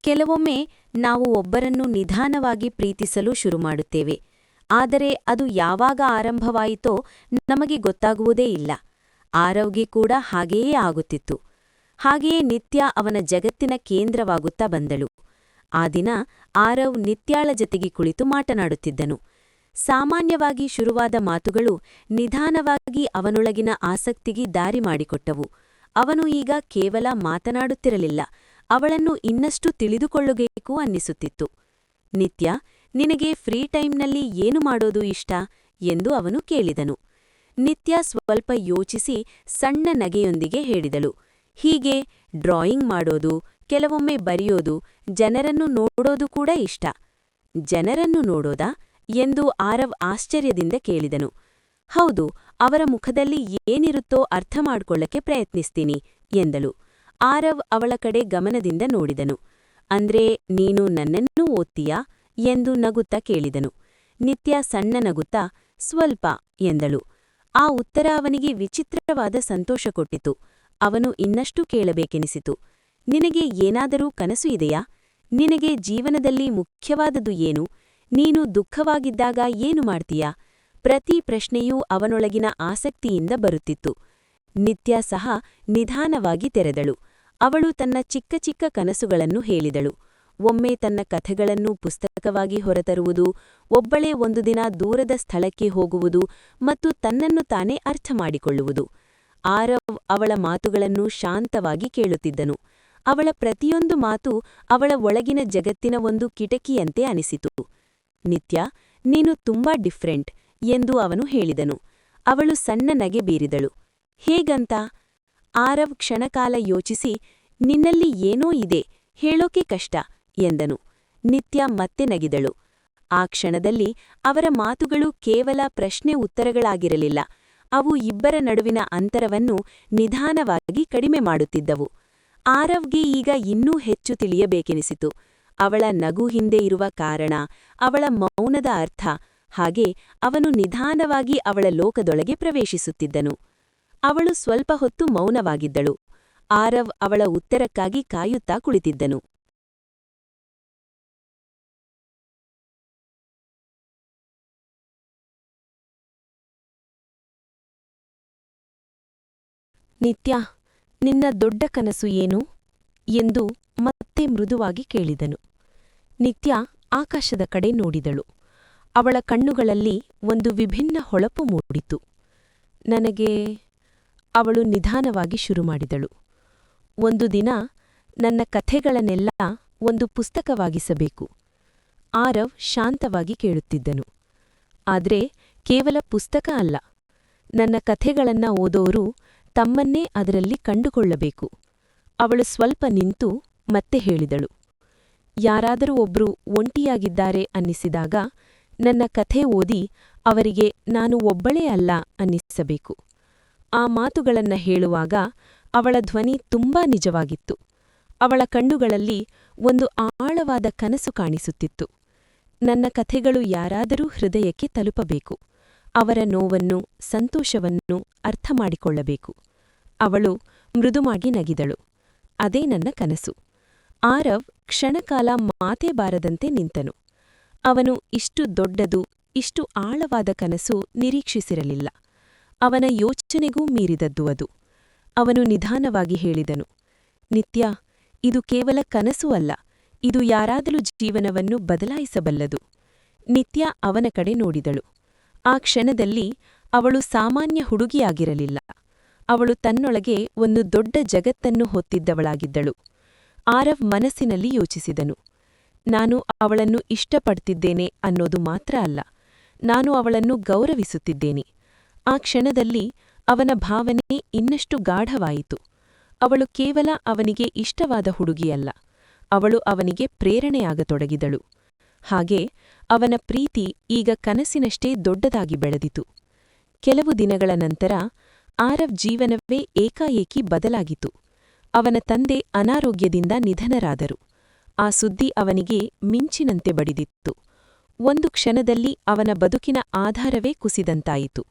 ಕೆಲವೊಮ್ಮೆ ನಾವು ಒಬ್ಬರನ್ನು ನಿಧಾನವಾಗಿ ಪ್ರೀತಿಸಲು ಶುರುಮಾಡುತ್ತೇವೆ. ಆದರೆ ಅದು ಯಾವಾಗ ಆರಂಭವಾಯಿತೋ ನಮಗೆ ಗೊತ್ತಾಗುವುದೇ ಇಲ್ಲ. ಆರವ್ಗೆ ಕೂಡ ಹಾಗೆಯೇ ಆಗುತ್ತಿತ್ತು. ಹಾಗೆಯೇ ನಿತ್ಯ ಅವನ ಜಗತ್ತಿನ ಕೇಂದ್ರವಾಗುತ್ತಾ ಬಂದಳು. ಆ ದಿನ ಆರವ್ ನಿತ್ಯಾಳ ಜತೆಗೆ ಕುಳಿತು ಮಾತನಾಡುತ್ತಿದ್ದನು. ಸಾಮಾನ್ಯವಾಗಿ ಶುರುವಾದ ಮಾತುಗಳು ನಿಧಾನವಾಗಿ ಅವನೊಳಗಿನ ಆಸಕ್ತಿಗೆ ದಾರಿ ಮಾಡಿಕೊಟ್ಟವು. ಅವನು ಈಗ ಕೇವಲ ಮಾತನಾಡುತ್ತಿರಲಿಲ್ಲ, ಅವಳನ್ನು ಇನ್ನಷ್ಟು ತಿಳಿದುಕೊಳ್ಳಬೇಕು ಅನ್ನಿಸುತ್ತಿತ್ತು. ನಿತ್ಯ, ನಿನಗೆ ಫ್ರೀ ಟೈಮ್ನಲ್ಲಿ ಏನು ಮಾಡೋದು ಇಷ್ಟ ಎಂದು ಅವನು ಕೇಳಿದನು. ನಿತ್ಯ ಸ್ವಲ್ಪ ಯೋಚಿಸಿ ಸಣ್ಣ ನಗೆಯೊಂದಿಗೆ ಹೇಳಿದಳು, ಹೀಗೆ ಡ್ರಾಯಿಂಗ್ ಮಾಡೋದು, ಕೆಲವೊಮ್ಮೆ ಬರೆಯೋದು, ಜನರನ್ನು ನೋಡೋದು ಕೂಡ ಇಷ್ಟ. ಜನರನ್ನು ನೋಡೋದಾ ಎಂದು ಆರವ್ ಆಶ್ಚರ್ಯದಿಂದ ಕೇಳಿದನು. ಹೌದು, ಅವರ ಮುಖದಲ್ಲಿ ಏನಿರುತ್ತೋ ಅರ್ಥ ಮಾಡ್ಕೊಳ್ಳಕ್ಕೆ ಪ್ರಯತ್ನಿಸ್ತೀನಿ ಎಂದಳು. ಆರವ್ ಅವಳ ಕಡೆ ಗಮನದಿಂದ ನೋಡಿದನು. ಅಂದ್ರೆ ನೀನು ನನ್ನನ್ನೂ ಓದ್ತೀಯಾ ಎಂದು ನಗುತ್ತಾ ಕೇಳಿದನು. ನಿತ್ಯ ಸಣ್ಣ ನಗುತ್ತಾ ಸ್ವಲ್ಪ ಎಂದಳು. ಆ ಉತ್ತರ ಅವನಿಗೆ ವಿಚಿತ್ರವಾದ ಸಂತೋಷ ಕೊಟ್ಟಿತು. ಅವನು ಇನ್ನಷ್ಟು ಕೇಳಬೇಕೆನಿಸಿತು. ನಿನಗೆ ಏನಾದರೂ ಕನಸು ಇದೆಯಾ? ನಿನಗೆ ಜೀವನದಲ್ಲಿ ಮುಖ್ಯವಾದದ್ದು ಏನು? ನೀನು ದುಃಖವಾಗಿದ್ದಾಗ ಏನು ಮಾಡ್ತೀಯಾ? ಪ್ರತಿ ಪ್ರಶ್ನೆಯೂ ಅವನೊಳಗಿನ ಆಸಕ್ತಿಯಿಂದ ಬರುತ್ತಿತ್ತು. ನಿತ್ಯ ಸಹ ನಿಧಾನವಾಗಿ ತೆರೆದಳು. ಅವಳು ತನ್ನ ಚಿಕ್ಕ ಚಿಕ್ಕ ಕನಸುಗಳನ್ನು ಹೇಳಿದಳು. ಒಮ್ಮೆ ತನ್ನ ಕಥೆಗಳನ್ನು ಪುಸ್ತಕವಾಗಿ ಹೊರತರುವುದು, ಒಬ್ಬಳೇ ಒಂದು ದಿನ ದೂರದ ಸ್ಥಳಕ್ಕೆ ಹೋಗುವುದು ಮತ್ತು ತನ್ನನ್ನು ತಾನೇ ಅರ್ಥಮಾಡಿಕೊಳ್ಳುವುದು. ಆರವ್ ಅವಳ ಮಾತುಗಳನ್ನು ಶಾಂತವಾಗಿ ಕೇಳುತ್ತಿದ್ದನು. ಅವಳ ಪ್ರತಿಯೊಂದು ಮಾತು ಅವಳ ಒಳಗಿನ ಜಗತ್ತಿನ ಒಂದು ಕಿಟಕಿಯಂತೆ ಅನಿಸಿತು. ನಿತ್ಯ, ನೀನು ತುಂಬಾ ಡಿಫ್ರೆಂಟ್ ಎಂದು ಅವನು ಹೇಳಿದನು. ಅವಳು ಸಣ್ಣ ನಗೆ ಬೀರಿದಳು. ಹೇಗಂತ? ಆರವ್ ಕ್ಷಣಕಾಲ ಯೋಚಿಸಿ, ನಿನ್ನಲ್ಲಿ ಏನೋ ಇದೆ, ಹೇಳೋಕೆ ಕಷ್ಟ ಎಂದನು. ನಿತ್ಯ ಮತ್ತೆ ನಗಿದಳು. ಆ ಕ್ಷಣದಲ್ಲಿ ಅವರ ಮಾತುಗಳು ಕೇವಲ ಪ್ರಶ್ನೆ ಉತ್ತರಗಳಾಗಿರಲಿಲ್ಲ, ಅವು ಇಬ್ಬರ ನಡುವಿನ ಅಂತರವನ್ನು ನಿಧಾನವಾಗಿ ಕಡಿಮೆ ಮಾಡುತ್ತಿದ್ದವು. ಆರವ್ಗೆ ಈಗ ಇನ್ನೂ ಹೆಚ್ಚು ತಿಳಿಯಬೇಕೆನಿಸಿತು. ಅವಳ ನಗು ಹಿಂದೆ ಇರುವ ಕಾರಣ, ಅವಳ ಮೌನದ ಅರ್ಥ, ಹಾಗೆ ಅವನು ನಿಧಾನವಾಗಿ ಅವಳ ಲೋಕದೊಳಗೆ ಪ್ರವೇಶಿಸುತ್ತಿದ್ದನು. ಅವಳು ಸ್ವಲ್ಪ ಹೊತ್ತು ಮೌನವಾಗಿದ್ದಳು. ಆರವ್ ಅವಳ ಉತ್ತರಕ್ಕಾಗಿ ಕಾಯುತ್ತಾ ಕುಳಿತಿದ್ದನು. ನಿತ್ಯ, ನಿನ್ನ ದೊಡ್ಡ ಕನಸು ಏನು ಎಂದು ಮತ್ತೆ ಮೃದುವಾಗಿ ಕೇಳಿದನು. ನಿತ್ಯ ಆಕಾಶದ ಕಡೆ ನೋಡಿದಳು. ಅವಳ ಕಣ್ಣುಗಳಲ್ಲಿ ಒಂದು ವಿಭಿನ್ನ ಹೊಳಪು ಮೂಡಿತು. ನನಗೆ ಅವಳು ನಿಧಾನವಾಗಿ ಶುರುಮಾಡಿದಳು. ಒಂದು ದಿನ ನನ್ನ ಕಥೆಗಳನ್ನೆಲ್ಲ ಒಂದು ಪುಸ್ತಕವಾಗಿಸಬೇಕು. ಆರವ್ ಶಾಂತವಾಗಿ ಕೇಳುತ್ತಿದ್ದನು. ಆದ್ರೆ ಕೇವಲ ಪುಸ್ತಕ ಅಲ್ಲ, ನನ್ನ ಕಥೆಗಳನ್ನ ಓದೋರು ತಮ್ಮನ್ನೇ ಅದರಲ್ಲಿ ಕಂಡುಕೊಳ್ಳಬೇಕು. ಅವಳು ಸ್ವಲ್ಪ ನಿಂತು ಮತ್ತೆ ಹೇಳಿದಳು, ಯಾರಾದರೂ ಒಬ್ರು ಒಂಟಿಯಾಗಿದ್ದಾರೆ ಅನ್ನಿಸಿದಾಗ ನನ್ನ ಕಥೆ ಓದಿ ಅವರಿಗೆ ನಾನು ಒಬ್ಬಳೇ ಅಲ್ಲ ಅನ್ನಿಸಬೇಕು. ಆ ಮಾತುಗಳನ್ನ ಹೇಳುವಾಗ ಅವಳ ಧ್ವನಿ ತುಂಬಾ ನಿಜವಾಗಿತ್ತು. ಅವಳ ಕಣ್ಣುಗಳಲ್ಲಿ ಒಂದು ಆಳವಾದ ಕನಸು ಕಾಣಿಸುತ್ತಿತ್ತು. ನನ್ನ ಕಥೆಗಳು ಯಾರಾದರೂ ಹೃದಯಕ್ಕೆ ತಲುಪಬೇಕು, ಅವರ ನೋವನ್ನು, ಸಂತೋಷವನ್ನು ಅರ್ಥಮಾಡಿಕೊಳ್ಳಬೇಕು. ಅವಳು ಮೃದುವಾಗಿ ನಗಿದಳು. ಅದೇ ನನ್ನ ಕನಸು. ಆರವ್ ಕ್ಷಣಕಾಲ ಮಾತೇ ಬಾರದಂತೆ ನಿಂತನು. ಅವನು ಇಷ್ಟು ದೊಡ್ಡದು, ಇಷ್ಟು ಆಳವಾದ ಕನಸು ನಿರೀಕ್ಷಿಸಿರಲಿಲ್ಲ. ಅವನ ಯೋಚನೆಗೂ ಮೀರಿದದ್ದು ಅದು. ಅವನು ನಿಧಾನವಾಗಿ ಹೇಳಿದನು, ನಿತ್ಯ, ಇದು ಕೇವಲ ಕನಸು ಅಲ್ಲ, ಇದು ಯಾರಾದರೂ ಜೀವನವನ್ನು ಬದಲಾಯಿಸಬಲ್ಲದು. ನಿತ್ಯ ಅವನ ಕಡೆ ನೋಡಿದಳು. ಆ ಕ್ಷಣದಲ್ಲಿ ಅವಳು ಸಾಮಾನ್ಯ ಹುಡುಗಿಯಾಗಿರಲಿಲ್ಲ. ಅವಳು ತನ್ನೊಳಗೆ ಒಂದು ದೊಡ್ಡ ಜಗತ್ತನ್ನು ಹೊತ್ತಿದ್ದವಳಾಗಿದ್ದಳು. ಆರವ್ ಮನಸ್ಸಿನಲ್ಲಿ ಯೋಚಿಸಿದನು, ನಾನು ಅವಳನ್ನು ಇಷ್ಟಪಡ್ತಿದ್ದೇನೆ ಅನ್ನೋದು ಮಾತ್ರ ಅಲ್ಲ, ನಾನು ಅವಳನ್ನು ಗೌರವಿಸುತ್ತಿದ್ದೇನೆ. ಆ ಕ್ಷಣದಲ್ಲಿ ಅವನ ಭಾವನೆ ಇನ್ನಷ್ಟು ಗಾಢವಾಯಿತು. ಅವಳು ಕೇವಲ ಅವನಿಗೆ ಇಷ್ಟವಾದ ಹುಡುಗಿಯಲ್ಲ, ಅವಳು ಅವನಿಗೆ ಪ್ರೇರಣೆಯಾಗತೊಡಗಿದಳು. ಹಾಗೆ ಅವನ ಪ್ರೀತಿ ಈಗ ಕನಸಿನಷ್ಟೇ ದೊಡ್ಡದಾಗಿ ಬೆಳೆದಿತು. ಕೆಲವು ದಿನಗಳ ನಂತರ ಆರವ್ ಜೀವನವೇ ಏಕಾಏಕಿ ಬದಲಾಗಿತು. ಅವನ ತಂದೆ ಅನಾರೋಗ್ಯದಿಂದ ನಿಧನರಾದರು. ಆ ಸುದ್ದಿ ಅವನಿಗೆ ಮಿಂಚಿನಂತೆ ಬಡಿದಿತ್ತು. ಒಂದು ಕ್ಷಣದಲ್ಲಿ ಅವನ ಬದುಕಿನ ಆಧಾರವೇ ಕುಸಿದಂತಾಯಿತು.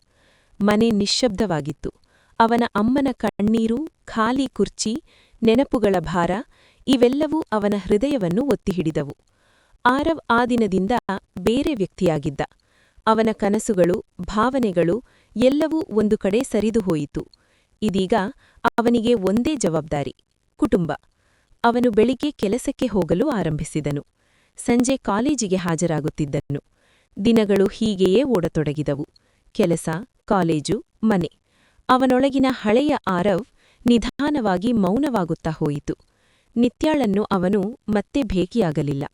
ಮನೆ ನಿಶ್ಶಬ್ದವಾಗಿತ್ತು. ಅವನ ಅಮ್ಮನ ಕಣ್ಣೀರು, ಖಾಲಿ ಕುರ್ಚಿ, ನೆನಪುಗಳ ಭಾರ ಇವೆಲ್ಲವೂ ಅವನ ಹೃದಯವನ್ನು ಒತ್ತಿಹಿಡಿದವು. ಆರವ್ ಆ ದಿನದಿಂದ ಬೇರೆ ವ್ಯಕ್ತಿಯಾಗಿದ್ದ. ಅವನ ಕನಸುಗಳು, ಭಾವನೆಗಳು ಎಲ್ಲವೂ ಒಂದು ಕಡೆ ಸರಿದು ಹೋಯಿತು. ಇದೀಗ ಅವನಿಗೆ ಒಂದೇ ಜವಾಬ್ದಾರಿ: ಕುಟುಂಬ. ಅವನು ಬೆಳಿಗ್ಗೆ ಕೆಲಸಕ್ಕೆ ಹೋಗಲು ಆರಂಭಿಸಿದನು. ಸಂಜೆ ಕಾಲೇಜಿಗೆ ಹಾಜರಾಗುತ್ತಿದ್ದನು. ದಿನಗಳು ಹೀಗೆಯೇ ಓಡತೊಡಗಿದವು. ಕೆಲಸ, ಕಾಲೇಜು, ಮನೆ. ಅವನೊಳಗಿನ ಹಳೆಯ ಆರವ್ ನಿಧಾನವಾಗಿ ಮೌನವಾಗುತ್ತಾ ಹೋಯಿತು. ನಿತ್ಯಾಳನ್ನು ಅವನು ಮತ್ತೆ ಭೇಟಿಯಾಗಲಿಲ್ಲ.